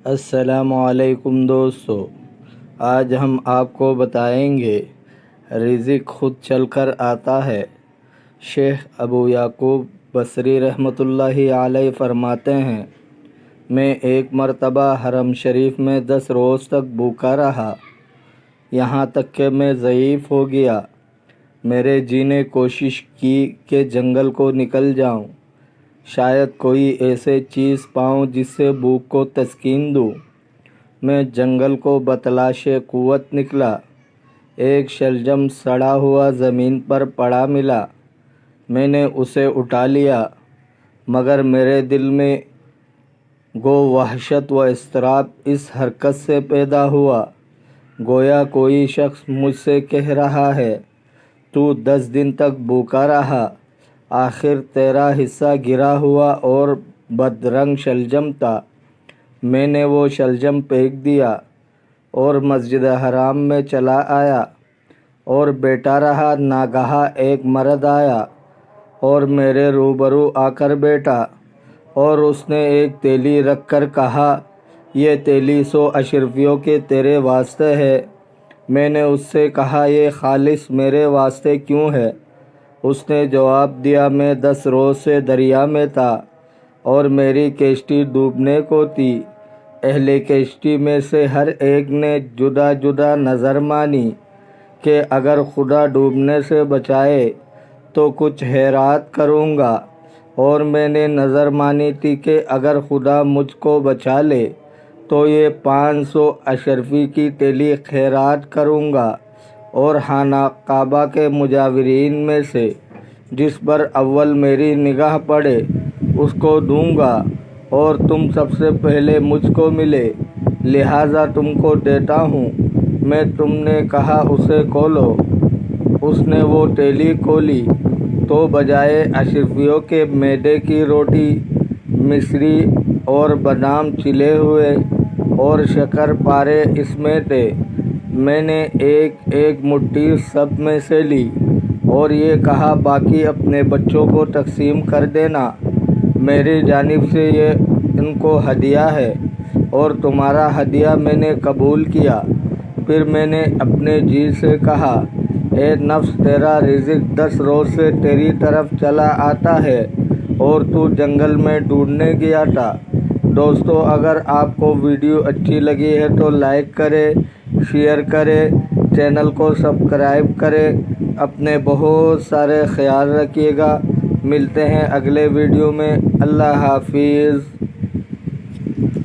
السلام علیکم دوستو، آج ہم آپ کو بتائیں گے رزق خود چل کر آتا ہے۔ شیخ ابو یعقوب بصری رحمۃ اللہ علیہ فرماتے ہیں، میں ایک مرتبہ حرم شریف میں 10 روز تک بھوکا رہا، یہاں تک کہ میں ضعیف ہو گیا۔ میرے جی نے کوشش کی کہ جنگل کو نکل جاؤں، شاید کوئی ایسے چیز پاؤں جس سے بھوک کو تسکین دوں۔ میں جنگل کو بتلاش قوت نکلا، ایک شلجم سڑا ہوا زمین پر پڑا ملا، میں نے اسے اٹھا لیا، مگر میرے دل میں گو وحشت و اضطراب اس حرکت سے پیدا ہوا، گویا کوئی شخص مجھ سے کہہ رہا ہے، تو 10 دن تک بھوکا رہا، آخر تیرا حصہ گرا ہوا اور بدرنگ شلجم تھا۔ میں نے وہ شلجم پھینک دیا اور مسجد حرام میں چلا آیا اور بیٹھا رہا۔ ناگہاں ایک مرد آیا اور میرے روبرو آ کر بیٹھا اور اس نے ایک تیلی رکھ کر کہا، یہ تیلی 100 اشرفیوں کے تیرے واسطے ہے۔ میں نے اس سے کہا، یہ خالص میرے واسطے کیوں ہے؟ اس نے جواب دیا، میں 10 روز سے دریا میں تھا اور میری کشتی ڈوبنے کو تھی۔ اہل کشتی میں سے ہر ایک نے جدا جدا نظر مانی کہ اگر خدا ڈوبنے سے بچائے تو کچھ خیرات کروں گا، اور میں نے نظر مانی تھی کہ اگر خدا مجھ کو بچا لے تو یہ 500 اشرفی کی تیلی خیرات کروں گا، اور خانہ کعبہ کے مجاورین میں سے جس پر اول میری نگاہ پڑے اس کو دوں گا، اور تم سب سے پہلے مجھ کو ملے، لہٰذا تم کو دیتا ہوں۔ میں تم نے کہا اسے کھولو۔ اس نے وہ تیلی کھولی تو بجائے اشرفیوں کے میدے کی روٹی، مصری اور بادام چلے ہوئے اور شکر پارے اس میں تھے۔ میں نے ایک ایک مٹھی سب میں سے لی اور یہ کہا، باقی اپنے بچوں کو تقسیم کر دینا، میری جانب سے یہ ان کو ہدیہ ہے، اور تمہارا ہدیہ میں نے قبول کیا۔ پھر میں نے اپنے جی سے کہا، اے نفس، تیرا رزق 10 روز سے تیری طرف چلا آتا ہے اور تو جنگل میں ڈھونڈنے گیا تھا۔ دوستو، اگر آپ کو ویڈیو اچھی لگی ہے تو لائک کریں، شیئر کریں، چینل کو سبسکرائب کریں۔ اپنے بہت سارے خیال رکھیے گا۔ ملتے ہیں اگلے ویڈیو میں۔ اللہ حافظ۔